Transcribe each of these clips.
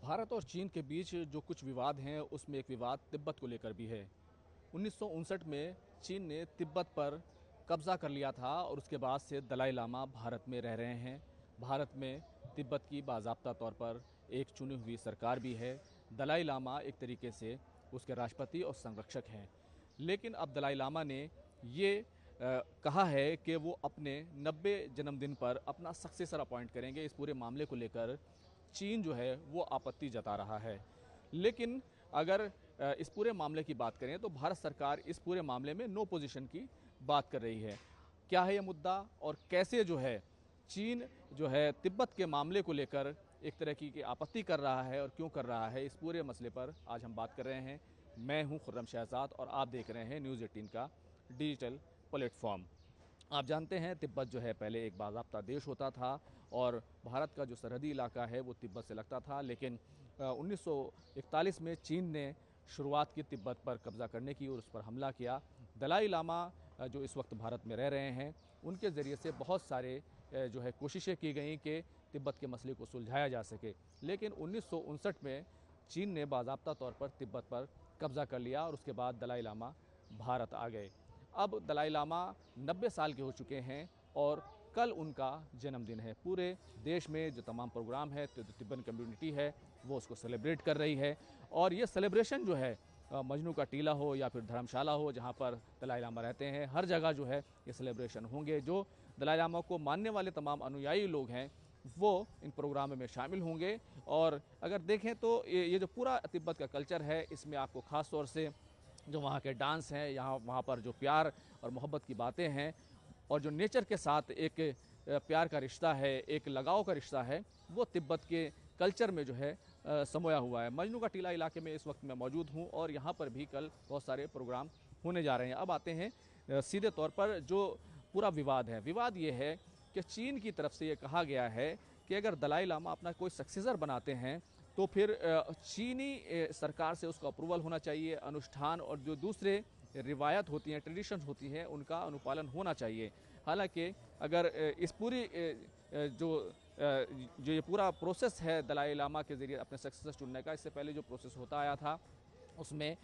भारत और चीन के बीच जो कुछ विवाद हैं उसमें एक विवाद तिब्बत को लेकर भी है। 1959 में चीन ने तिब्बत पर कब्जा कर लिया था और उसके बाद से दलाई लामा भारत में रह रहे हैं। भारत में तिब्बत की बाज़ाब्ता तौर पर एक चुनी हुई सरकार भी है। दलाई लामा एक तरीके से उसके राष्ट्रपति और संरक्षक हैं। लेकिन अब दलाई लामा ने ये कहा है कि वो अपने 90 जन्मदिन पर अपना सक्सेसर अपॉइंट करेंगे। इस पूरे मामले को लेकर चीन जो है वो आपत्ति जता रहा है। लेकिन अगर इस पूरे मामले की बात करें तो भारत सरकार इस पूरे मामले में नो पोजीशन की बात कर रही है। क्या है ये मुद्दा और कैसे जो है चीन जो है तिब्बत के मामले को लेकर एक तरह की आपत्ति कर रहा है और क्यों कर रहा है, इस पूरे मसले पर आज हम बात कर रहे हैं। मैं हूं खुर्रम शहजाद और आप देख रहे हैं न्यूज़ 18 का डिजिटल प्लेटफॉर्म। आप जानते हैं तिब्बत जो है पहले एक बाज़ाब्ता देश होता था और भारत का जो सरहदी इलाका है वो तिब्बत से लगता था। लेकिन 1941 में चीन ने शुरुआत की तिब्बत पर कब्ज़ा करने की और उस पर हमला किया। दलाई लामा जो इस वक्त भारत में रह रहे हैं उनके ज़रिए से बहुत सारे जो है कोशिशें की गई कि तिब्बत के मसले को सुलझाया जा सके। लेकिन 1959 में चीन ने बाज़ाब्ता तौर पर तिब्बत पर कब्ज़ा कर लिया और उसके बाद दलाई लामा भारत आ गए। अब दलाई लामा 90 साल के हो चुके हैं और कल उनका जन्मदिन है। पूरे देश में जो तमाम प्रोग्राम है तो तिब्बतन कम्युनिटी है वो उसको सेलिब्रेट कर रही है। और ये सेलिब्रेशन जो है मजनू का टीला हो या फिर धर्मशाला हो जहाँ पर दलाई लामा रहते हैं, हर जगह जो है ये सेलिब्रेशन होंगे। जो दलाई लामा को मानने वाले तमाम अनुयायी लोग हैं वो इन प्रोग्राम में शामिल होंगे। और अगर देखें तो ये जो पूरा तिब्बत का कल्चर है इसमें आपको ख़ास तौर से जो वहाँ के डांस हैं, वहाँ पर जो प्यार और मोहब्बत की बातें हैं और जो नेचर के साथ एक प्यार का रिश्ता है, एक लगाव का रिश्ता है, वो तिब्बत के कल्चर में जो है समोया हुआ है। मजनू का टीला इलाके में इस वक्त मैं मौजूद हूँ और यहाँ पर भी कल बहुत सारे प्रोग्राम होने जा रहे हैं। अब आते हैं सीधे तौर पर जो पूरा विवाद है। विवाद ये है कि चीन की तरफ से ये कहा गया है कि अगर दलाई लामा अपना कोई सक्सेसर बनाते हैं तो फिर चीनी सरकार से उसका अप्रूवल होना चाहिए। अनुष्ठान और जो दूसरे रिवायत होती हैं, ट्रेडिशंस होती हैं, उनका अनुपालन होना चाहिए। हालांकि अगर इस पूरी जो ये पूरा प्रोसेस है दलाई लामा के ज़रिए अपने सक्सेसर चुनने का, इससे पहले जो प्रोसेस होता आया था उसमें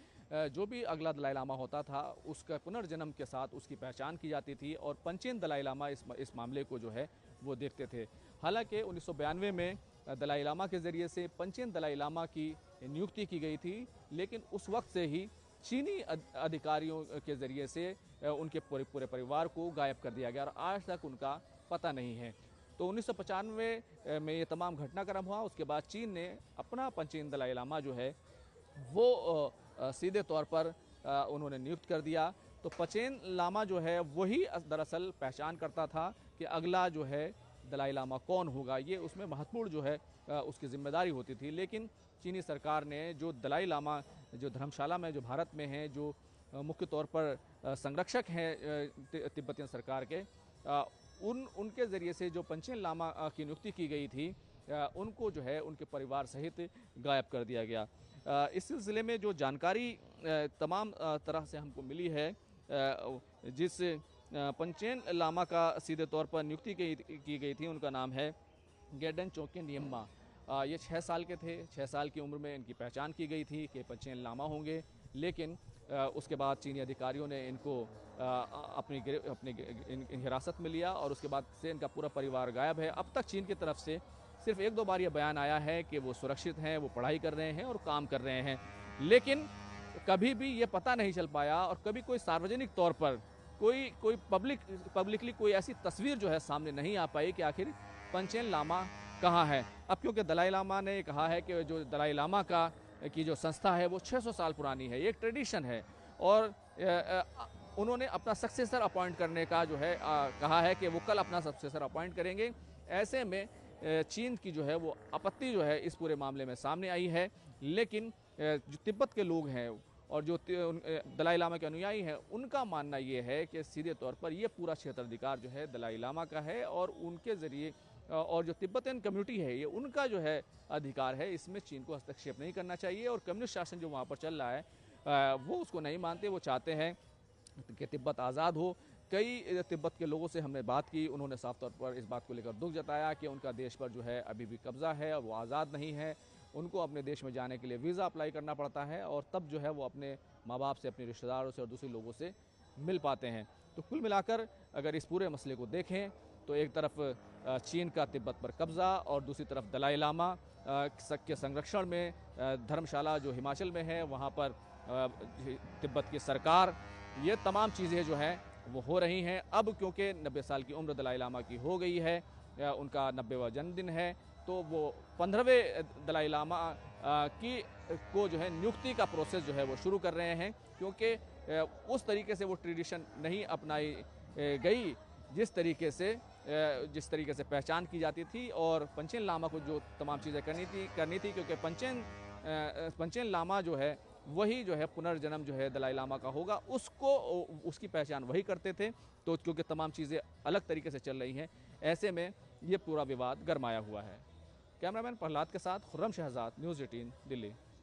जो भी अगला दलाई लामा होता था उसका पुनर्जन्म के साथ उसकी पहचान की जाती थी और पंचेन दलाई लामा इस मामले को जो है वो देखते थे। हालांकि 1992 में दलाई लामा के ज़रिए से पंचेन दलाई लामा की नियुक्ति की गई थी, लेकिन उस वक्त से ही चीनी अधिकारियों के ज़रिए से उनके पूरे परिवार को गायब कर दिया गया और आज तक उनका पता नहीं है। तो 1995 में ये तमाम घटनाक्रम हुआ। उसके बाद चीन ने अपना पंचेन दलाई लामा जो है वो सीधे तौर पर उन्होंने नियुक्त कर दिया। तो पंचेन लामा जो है वही दरअसल पहचान करता था कि अगला जो है दलाई लामा कौन होगा, ये उसमें महत्वपूर्ण जो है उसकी जिम्मेदारी होती थी। लेकिन चीनी सरकार ने जो दलाई लामा जो धर्मशाला में जो भारत में हैं, जो मुख्य तौर पर संरक्षक हैं तिब्बतियन सरकार के, उनके ज़रिए से जो पंचेन लामा की नियुक्ति की गई थी उनको जो है उनके परिवार सहित गायब कर दिया गया। इस सिलसिले में जो जानकारी तमाम तरह से हमको मिली है, जिस पंचेन लामा का सीधे तौर पर नियुक्ति की गई थी उनका नाम है गेडन चोकेन यम्मा। ये 6 साल के थे। 6 साल की उम्र में इनकी पहचान की गई थी कि पंचेन लामा होंगे। लेकिन उसके बाद चीनी अधिकारियों ने इनको अपनी हिरासत में लिया और उसके बाद से इनका पूरा परिवार गायब है। अब तक चीन की तरफ से सिर्फ 1-2 बार ये बयान आया है कि वो सुरक्षित हैं, वो पढ़ाई कर रहे हैं और काम कर रहे हैं। लेकिन कभी भी ये पता नहीं चल पाया और कभी कोई सार्वजनिक तौर पर कोई पब्लिकली कोई ऐसी तस्वीर जो है सामने नहीं आ पाई कि आखिर पंचेन लामा कहाँ है। अब क्योंकि दलाई लामा ने कहा है कि जो दलाई लामा की जो संस्था है वो 600 साल पुरानी है, ये एक ट्रेडिशन है और उन्होंने अपना सक्सेसर अपॉइंट करने का जो है कहा है कि वो कल अपना सक्सेसर अपॉइंट करेंगे। ऐसे में चीन की जो है वो आपत्ति जो है इस पूरे मामले में सामने आई है। लेकिन जो तिब्बत के लोग हैं और जो दलाई लामा के अनुयायी हैं उनका मानना ये है कि सीधे तौर पर ये पूरा क्षेत्राधिकार जो है दलाई लामा का है और उनके ज़रिए और जो तिब्बतियन कम्युनिटी है ये उनका जो है अधिकार है, इसमें चीन को हस्तक्षेप नहीं करना चाहिए। और कम्युनिस्ट शासन जो वहाँ पर चल रहा है वो उसको नहीं मानते। वो चाहते हैं कि तिब्बत आज़ाद हो। कई तिब्बत के लोगों से हमने बात की, उन्होंने साफ तौर पर इस बात को लेकर दुख जताया कि उनका देश पर जो है अभी भी कब्ज़ा है और वो आज़ाद नहीं है। उनको अपने देश में जाने के लिए वीज़ा अप्लाई करना पड़ता है और तब जो है वो अपने माँ बाप से, अपने रिश्तेदारों से और दूसरे लोगों से मिल पाते हैं। तो कुल मिलाकर अगर इस पूरे मसले को देखें तो एक तरफ चीन का तिब्बत पर कब्ज़ा और दूसरी तरफ दलाई लामा के संरक्षण में धर्मशाला जो हिमाचल में है वहाँ पर तिब्बत की सरकार, ये तमाम चीज़ें जो हैं वो हो रही हैं। अब क्योंकि 90 साल की उम्र दलाई लामा की हो गई है, उनका 90वां जन्मदिन है, तो वो 15वें दलाई लामा की को जो है नियुक्ति का प्रोसेस जो है वो शुरू कर रहे हैं, क्योंकि उस तरीके से वो ट्रेडिशन नहीं अपनाई गई जिस तरीके से पहचान की जाती थी। और पंचेन लामा को जो तमाम चीज़ें करनी थी क्योंकि पंचेन लामा जो है वही जो है पुनर्जन्म जो है दलाई लामा का होगा, उसकी पहचान वही करते थे। तो क्योंकि तमाम चीज़ें अलग तरीके से चल रही हैं, ऐसे में ये पूरा विवाद गरमाया हुआ है। कैमरामैन प्रहलाद के साथ खुर्रम शहजाद, न्यूज़ 18 दिल्ली।